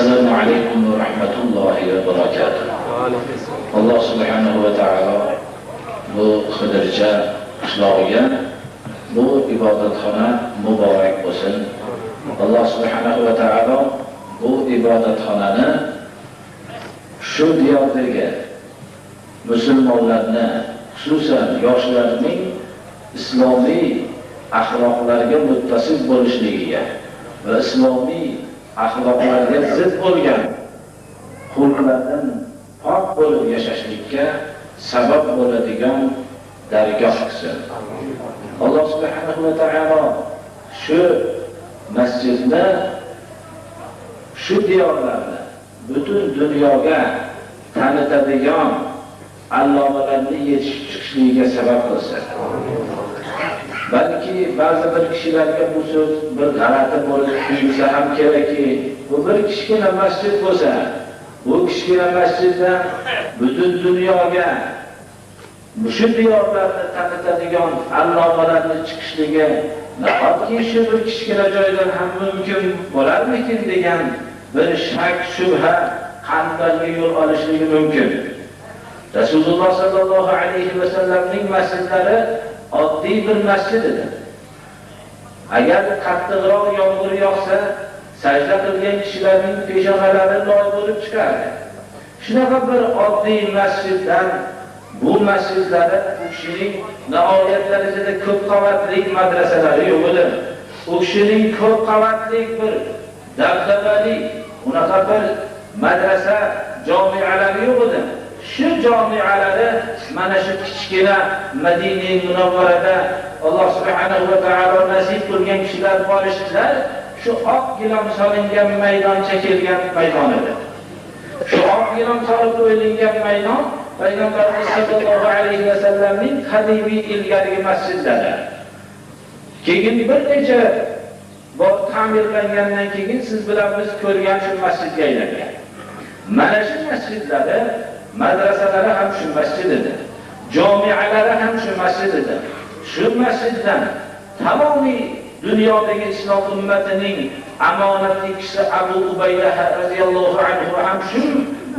Assalomu alaykum va rahmatullohi va barakatuh. Alloh subhanahu va taolo bu Xidircha qishlog'iga bu ibodatxona muborak bo'lsin. Alloh subhanahu va taolo bu ibodatxonani shu diyordagi musulmonlarni, xususan yoshlarning islomiy axloqlarga muttasib bo'lishligiga va islomiy axloqlarga zid bo'lgan xulqlardan pok bo'lib yashashlikka sabab bo'ladigan dargoh qilsin. Alloh subhanahu va taolo shu masjidni, shu diyorlarni butun dunyoga tanitadigan allomalarni yetishib chiqishligiga sabab qilsin. Balki ba'zi bir kishilarga bu so'z bir g'alati bo'lib tuyulsa ham kerakki, bu bir kichkina masjid bo'lsa, bu kichkina masjiddan butun dunyoga shu diyorlarni tanitadigan allomalarni chiqishligi nahotki shu bir kichkina joydan ham mumkin bo'larmikin degan bir shak shubha qalblarga yo'l olishligi mumkin. Rasululloh sallallohu alayhi va sallamning masjidlari oddiy bir masjid edi. Agar qattiqroq yomg'ir yog'sa, sajda qilgan kishilarning peshonalari loy bo'lib chiqardi. Shunaqa bir oddiy masjiddan bu masjidlarda u kishining nihoyat darajada ko'p qavatli madrasalari yo'q edi. U kishining ko'p qavatli bir dabdabali unaqa bir madrasa, jomialari yo'q edi. Shu jomialari mana shu kichkina Madina Munawvarada Alloh subhanahu va taolo nasib qilgan kishilar borishdilar. Shu oq gilam solingan maydon chekilgan maydon edi. Shu oq gilam solib qo'yilgan maydon Payg'ambarimiz sallallohu alayhi va sallamning qadimiy ilgarigi masjidlari. Keyin bir necha bor ta'mirlangandan keyin siz bilan biz ko'rgan shu masjidga aylangan. Mana shu masjidlari, madrasalari ham shu masjid edi. Jomialari ham shu masjid edi. Shu masjiddan tamomiy dunyodagi islom ummatining amonatli kishi Abu Ubayda radhiyallohu anhu ham shu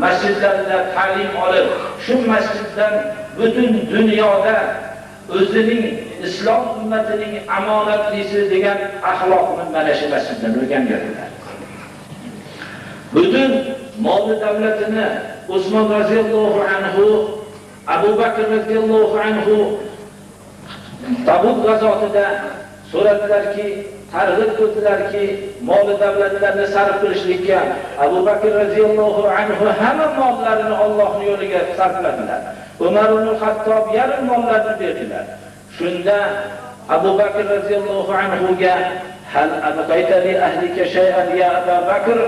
masjidlarda ta'lim olib, shu masjiddan butun dunyoda o'zining islom ummatining amonatlisi degan axloqni mana shu masjiddan o'rganganlar. Butun mol davlatini Usmon radhiyallohu anhu, Abu Bakr radhiyallohu anhu Tabuk g'azotida so'radilarki, targ'ib qildilarki, mol davlatlarni sarf qilishlikka Abu Bakr radhiyallohu anhu hamma mollarini Allohning yo'liga sarfladilar. Umar ibn Xattob yarim mollarini berdilar. Shunda Abu Bakr radhiyallohu anhu ga hal abqayta li ahlika shay'an ya Abu Bakr,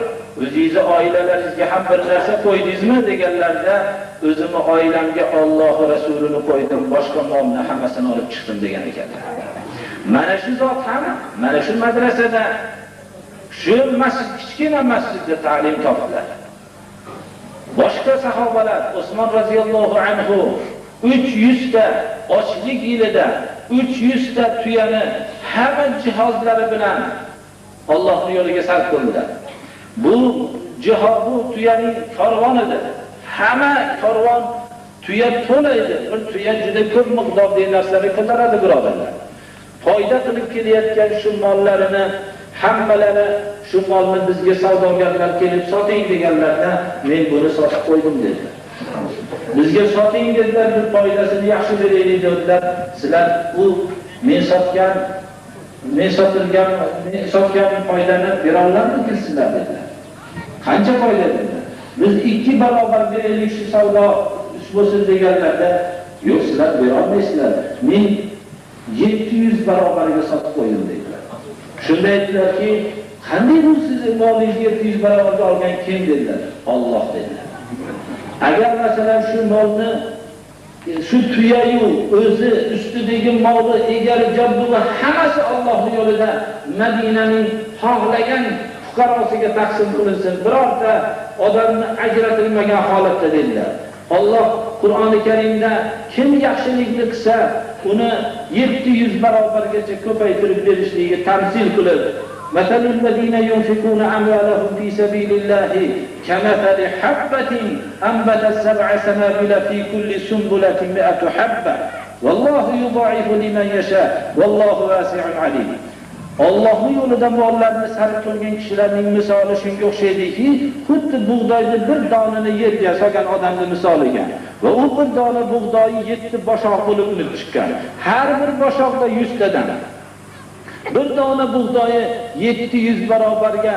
o'zingiz oilalaringizga ham bir narsa qo'ydingizmi deganlarda, o'zimni oilamga Alloh rasulini qo'ydim, boshqa molni hammasini olib chiqdim degan ekanlar. Mana shu zot ham mana shu madrasada shu masjid, kichkina masjidda ta'lim topdilar. Boshqa sahobalar Usmon radhiyallohu anhu 300 ta ochlik yilida 300 ta tuyani hamma jihozlari bilan Allohning yo'liga sarf qildilar. Bu jihod, bu tuyaning karvon edi. Hamma karvon tuya to'la edi. Bir tuya juda ko'p miqdordagi narsalarni qildiradi birodarlar. Foyda qilib kelayotgan shu mollarini hammalari shu molni bizga savdogarlar kelib soting deganlarda, men buni sotib qo'ydim dedi. Bizga soting dedilar, bir foydasini yaxshi beraylik dedilar. Sizlar u men sotgan foydani bera olamizsizlar dedilar. Qancha foyda dedilar? Biz 2 barobar beraylik shu savdo bo'lsin deganlarda, yo'q sizlar bera olmaysizlar. Men 700 barobarga sotib qo'ydim dedilar. Shunda aytdilarki, qanday bu sizni molingizni 700 barobarga olgan kim dedilar? Alloh dedilar. Agar masalan shu molni shu tuyayu o'zi ustidagi molni egari jabdug'i hammasi Allohning yo'lida Madinaning xohlagan fuqarosiga taqsim qilinsin, birorta odamni ajratilmagan holatda dedilar. Alloh Qur'oni Karimda kim yaxshilikni qilsa, uni 700 barobargacha ko'paytirib berishligiga tamsil qilib, مثل الذين ينفقون أموالهم في سبيل الله كمثل حبة أنبتت 7 سنابل في كل سنبلة 100 حبة والله يضاعف لمن يشاء والله واسع عليم. Allohning yo'lida mollarni sarf qilgan kishilarning misoli shunga o'xshaydiki, xuddi bug'doyni bir donani yerga solgan odamning misoliga. Va u bir dona bug'doyi 7 boshoq bo'lib unib chiqqan. Har bir boshoqda 100 tadan. Bir dona bug'doyi 700 barobarga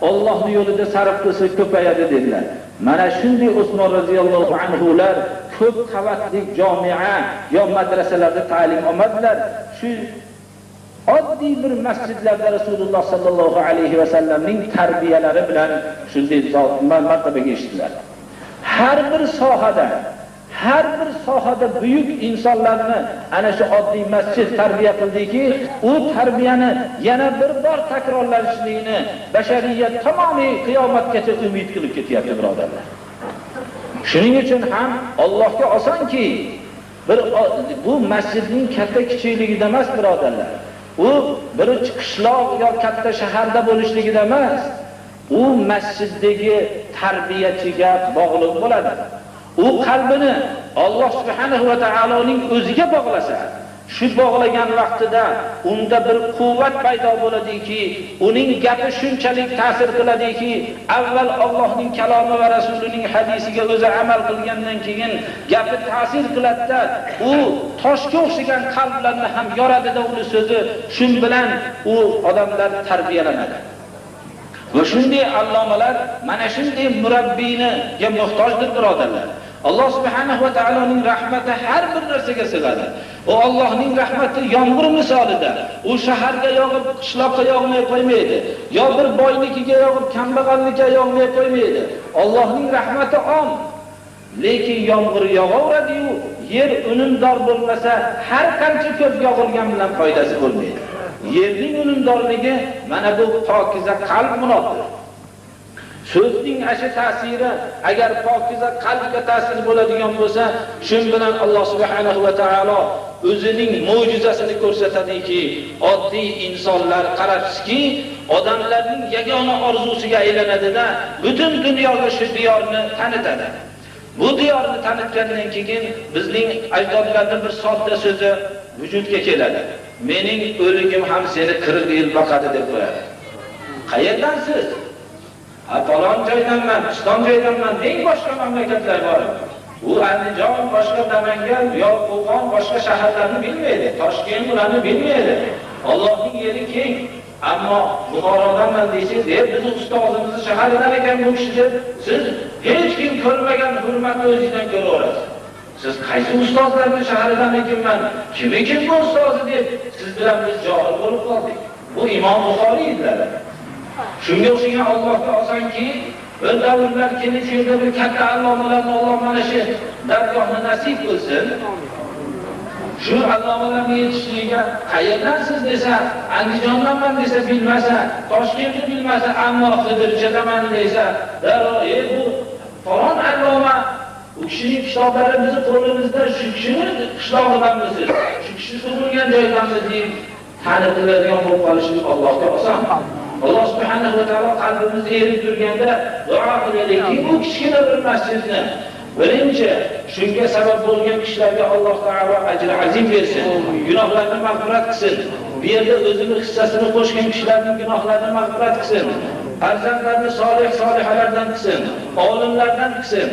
Allohning yo'lida sarf qilsa ko'payadi dedilar. Mana shunday Usmon roziyallohu anhular ko'p qavatli jami'a yo madrasalarda ta'lim olmadilar. Shu oddiy bir masjidlarda Rasululloh sallallohu alayhi va sallamning tarbiyalari bilan shunday martabaga erishdilar. Har bir sohada buyuk insonlarni ana shu oddiy masjid tarbiya qildiki, u tarbiyani yana bir bor takrorlanishligini bashariyat tamomiy qiyomatgacha umid qilib ketyapti, birodarlar. Shuning uchun ham Allohga osonki, bu masjidning katta kichikligida emas, birodarlar. U bir qishloq yo katta shaharda bo'lishligida emas, u masjiddagi tarbiyachiga bog'liq bo'ladi. U qalbini Alloh subhanahu va taoloning o'ziga bog'lasa, shu bog'lagan vaqtida unda bir quvvat paydo bo'ladiki, uning gapi shunchalik ta'sir qiladiki, avval Allohning kalomi va rasulining hadisiga o'zi amal qilgandan keyin gapi ta'sir qiladi-da, u toshga o'xshagan qalblarni ham yoradida uni so'zi, shun bilan u odamlar tarbiyalanadi. Va shunday allomalar mana shunday murabbiyga muhtojdir, birodarlar. Alloh subhanahu va taoloning rahmati har bir narsaga sig'adi. O Allohning rahmati yomg'ir misolida, u shaharga yog'ib, qishloqqa yog'may qo'ymaydi, yo bir boynikiga yog'ib, kambag'allikka yog'may qo'ymaydi. Allohning rahmati om. Lekin yomg'ir yog'averadi-yu, yer unumdor bo'lmasa, har qancha ko'p yog'ilgan bilan foydasi bo'lmaydi. Yerning unumdorligi mana bu pokiza qalb munofiq. So'zning ashi ta'siri agar pokiza qalbga ta'sir bo'ladigan bo'lsa, shun bilan Alloh subhanahu va taolo o'zining mo'jizasini ko'rsatadiki, oddiy insonlar qarabski, odamlarning yagona orzusiga aylanadi-da, butun dunyoga shu diyorni tanitadi. Bu diyorni tanitgandan keyin bizning ajdodlarning bir sodda so'zi vujudga keladi. Mening o'ligim ham seni 40 yil boqadi deb qo'yadi. Qayerdan siz? Falon joydanman, Piston joydanman, eng boshqa mamlakatlar bor. U Andijon, boshqa Namangan, yo Qo'qon, boshqa shaharlarni bilmaydi, Toshkent ularni bilmaydi. Allohning yeri keng, ammo Buxorodanman deysiz, biz ustozimizni shaharidan ekan bu kishi, siz hech kim ko'rmagan hurmatni o'zingizdan ko'raverasiz. Siz qaysi ustozlarning shaharidan ekanman, kim bu ustozi deb siz bilan biz johil bo'lib qoldik. Bu Imom Buxoriy dedilar. Shunga o'xshagan Allohga osonki, bir davrlar kelishida bir katta allomalarni Alloh mana shu dargohni nasib qilsin. Shu allomalarga yetishligiga qayerdan siz desa, Andijondanman desa bilmasa, Toshkentni bilmasa, ammo Qidirchadaman desa, darvoqe bu falon alloma, u kishining kitoblari bizni qo'limizda, shu kishining qishlog'idanmisiz, shu kishi tug'ilgan joydanmisiz deb tanitiladigan bo'lib qolishi Allohga oson. Alloh subhanahu va taolo qalbimizni erib turganda duo qilaylikki, bu kichkina bir masjidni birinchi shunga sabab bo'lgan kishilarga Alloh taolo ajr azim bersin, gunohlarni mag'firat qilsin. Bu yerda o'zining hissasini qo'shgan kishilarning gunohlarini mag'firat qilsin. Farzandlarni solih solihalardan qilsin, olimlardan qilsin.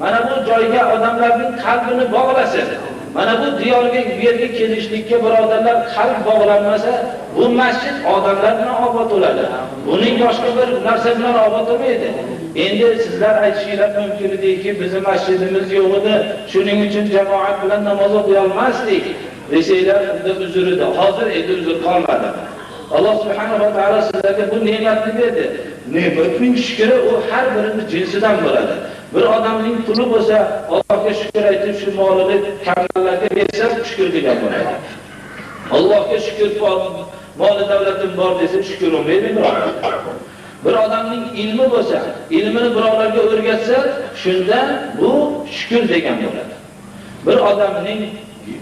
Mana bu joyga odamlarning qalbini bog'lasin. Mana bu diyorga, bu yerga kelishlikka birodarlar qalb bog'lanmasa, bu masjid odamlar bilan obod bo'ladi. Buning boshqa bir narsa bilan obod bo'lmaydi. Endi sizlar aytishinglar mumkin ediki, bizning masjidimiz yo'q edi, shuning uchun jamoat bilan namoz o'qiy olmasdik desanglar, unda uzrida. Hozir endi uzr qolmadi. Alloh subhanahu va taolo sizlarga bu ne'matni berdi. Ne'matning shukri u har birining jinsidan bo'ladi. Bir odamning puli bo'lsa, Allohga shukr aytib, shu molini kambag'allarga bersa, shukr degan bo'ladi. Allohga shukr bor, moli davlatim bor desa, shukr olmaydi biroq. Bir odamning ilmi bo'lsa, ilmini birovlarga o'rgatsa, shunda bu shukr degan bo'ladi. Bir odamning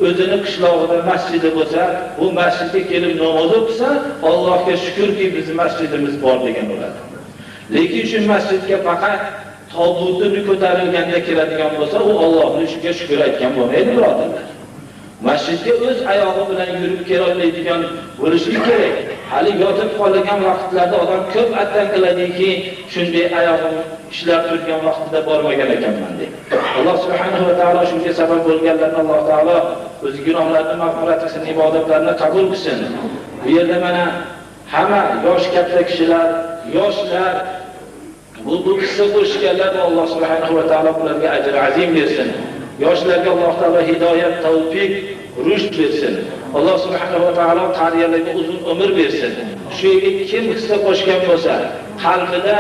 o'zini qishlog'ida masjidi bo'lsa, bu masjidga kelib namoz o'qisa, Allohga shukrki bizning masjidimiz bor degan bo'ladi. Lekin shu masjidga faqat tobutni ko'tarilganda keladigan bo'lsa, u Allohning shunga shukr aytgan bo'lmaydi, birodarlar. Masjidga o'z oyog'i bilan yurib kela olmaydigan bo'lishi kerak. Hali yotib qolgan vaqtlarda odam ko'p attan qiladiki, shunday oyog'im ishlab turgan vaqtida bormagan ekanman deb. Alloh subhanahu va taolo shunga sabab bo'lganlarni Alloh taolo o'z gunohlarini mag'firat qilsin, ibodatlarini qabul qilsin. Bu yerda mana hamma yosh katta kishilar, yoshlar bu qissa qo'shganlar Alloh subhanahu va taolo ularga ajr azim bersin. Yoshlarga Alloh taolo hidoyat, tavfiq, rushd bersin. Alloh subhanahu va taolo qariyalarga uzun umr bersin. Shu yerga kim hissa qo'shgan bo'lsa, qalbida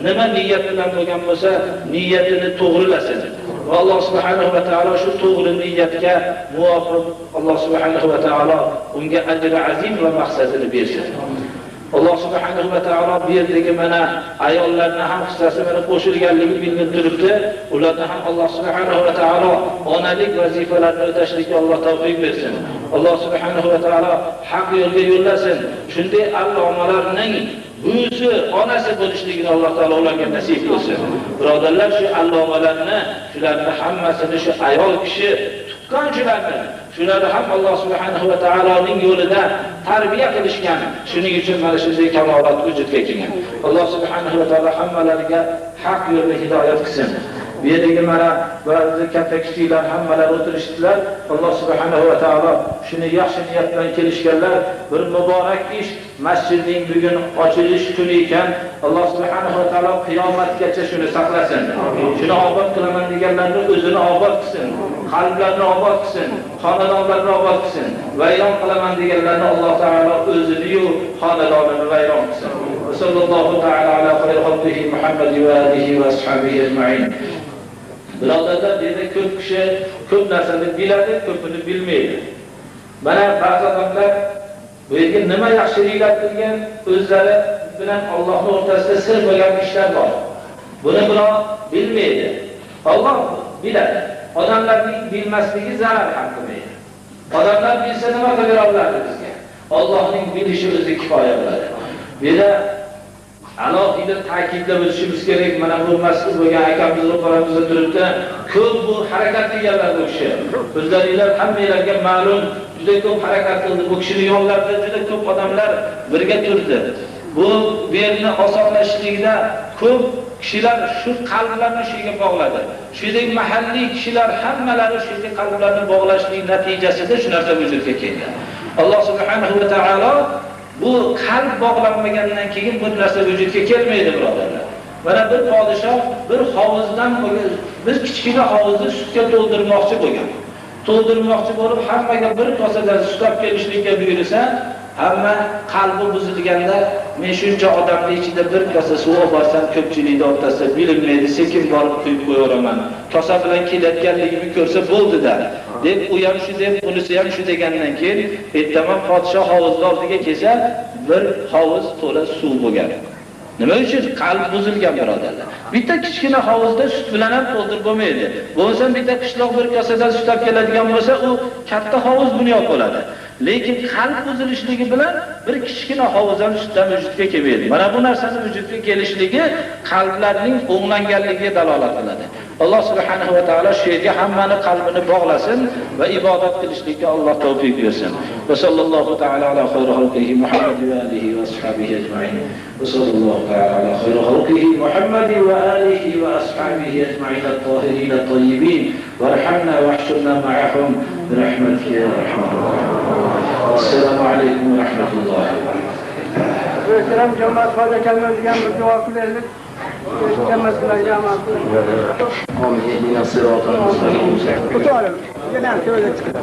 nima niyat bilan bo'lgan bo'lsa, niyatini to'g'rilasin. Va Alloh subhanahu va taolo shu to'g'ri niyatga muvofiq Alloh subhanahu va taolo unga ajr azim va maqsadini bersin. Alloh subhanahu va taolo bu yerdagi mana ayollarni ham hissasi mana qo'shilganligi bilinib turibdi. Ularni ham Alloh subhanahu va taolo onalik vazifalarini o'tashlikka Alloh tavfiq bersin. Alloh subhanahu va taolo haq yo'lga yo'llasin. Shunday allomalarning buyusi, onasi bo'lishligini Alloh taolo ularga nasib qilsin. Birodarlar, shu allomalarni, shularni hammasini shu ayol kishi shularni ham Alloh subhanahu va taoloning yo'lida tarbiya qilishgan. Shuning uchun mana shunday kamolat vujudga kelgan. Alloh subhanahu va taolo hammalariga haq yo'lda hidoyat qilsin. Bu yerdagi mana ba'zi katta kishilar hammalari o'tirishdilar. Alloh subhanahu va taolo shuni yaxshi niyat bilan kelishganlar. Bir muborak ish, masjidning bugun ochilish kuni ekan. Alloh subhanahu va taolo qiyomatgacha shuni saqlasin. Shuni obod qilaman deganlarni o'zini obod qilsin, qalblarini obod qilsin, xonadonlarini obod qilsin. Vayron qilaman deganlarni Alloh taolo o'zini-yu xonadonini vayron qilsin. Sallallohu taala ala xayri xalqihi Muhammad va alihi va ashabihi ajma'in. Birodarlar, dedi ko'p kishi ko'p narsani biladi, ko'pini bilmaydi. Mana ba'zi odamlar bu yerga nima yaxshiliklar qilgan, o'zlari bilan Allohning o'rtasida sir bo'lgan ishlar bor. Buni biroq bilmaydi. Alloh biladi. Odamlarning bilmasligi zarar ham qilmaydi. Odamlar bilsa nima qila oladi bizga? Allohning bilishi o'zi kifoya bo'ladi. Bunda alohida ta'kidlab o'tishimiz kerak. Mana bu mas'ul bo'lgan akamiz ro'paramizda turibdi. Ko'p bu harakat qilganlar bu kishi. O'zlaringlar hammalarga ma'lum, juda ko'p harakat qildi. Bu kishining yonlarida juda ko'p odamlar birga turdi. Bu yerni osonlashishligida ko'p kishilar shu qalblarni shunga bog'ladi. Shunday mahalliy kishilar hammalari shunday qalblarni bog'lashlik natijasida shu narsa vujudga keldi. Alloh subhanahu va taolo bu qalb bog'lanmagandan keyin bu narsa vujudga kelmaydi, birodarlar. Mana bir podshoh bir hovuzdan bir kichkina hovuzni sutga to'ldirmoqchi bo'lgan. To'ldirmoqchi bo'lib hammaga bir kosadan sut olib kelishlikka buyursa, hamma qalbi buzilganda, men shuncha odamning ichida bir kosa suv olsam ko'pchilikning o'rtasida bilinmaydi, sekin borib quyib qo'yaman. Kosa bilan kelayotganligimni ko'rsa bo'ldi-da, deb u ham shu deb, unisi ham shu degandan keyin ertaman podshoh hovuz oldiga kelsa, bir hovuz to'la suv bo'lgan. Nima uchun? Qalb buzilgan, birodarlar. Bitta kichkina hovuzda sut bilan ham to'ldirib bo'lmaydi. Bo'lsa bitta qishloq bir kosadan sut olib keladigan bo'lsa, u katta hovuz bunyod bo'ladi. Lekin qalb buzilishligi bilan bir kichkina hovuzdan sutdan vujudga kelmaydi. Mana bu narsaning vujudga kelishligi qalblarning o'nglanganligiga dalolat qiladi. Alloh subhanahu va taolo shu yerga hammani qalbini bog'lasin va ibodat qilishlikka Alloh tavfiq bersin. Va sallallohu taala ala xayri xalqihi Muhammad va alihi va ashabihi ajma'in. Va sallallohu taala ala xayri xalqihi Muhammad va alihi va ashabihi ajma'in at-tahirin at-tayyibin. Warhamna wahshurna ma'ahum bi rahmatika ya arhamar rahimin. Assalomu alaykum va rahmatullohi va barakatuh. Muhtaram jamoat hozir kelmaydigan bir duo qilaylik. Jammaslar jamoat. Amin. Ehdina siratal mustaqim. O'tiring. Yana to'yga chiqdi.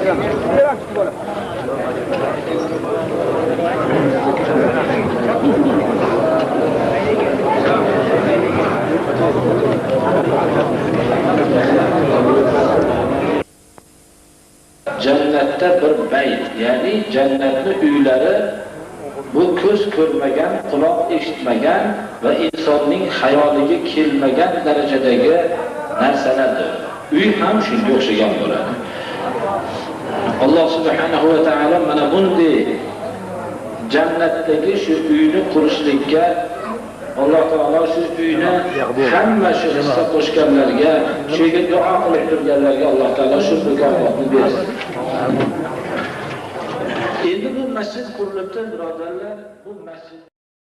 Yana bo'ladi. Jannatda bir bayt, ya'ni jannatning uylari bu ko'z ko'rmagan, quloq eshitmagan va insonning xayoliga kelmagan darajadagi narsalardir. Uy ham shunga o'xshagan bo'ladi. Alloh subhanahu va taolo mana bunday jannatdagi shu uyni qurishlikka Alloh taolo shu uyni hamma shu hissa qo'shganlarga, shu yerga duo qilib turganlarga Alloh taolo shu mukofotni bersin. Endi bu masjid qurilibdi, birodarlar, bu masjid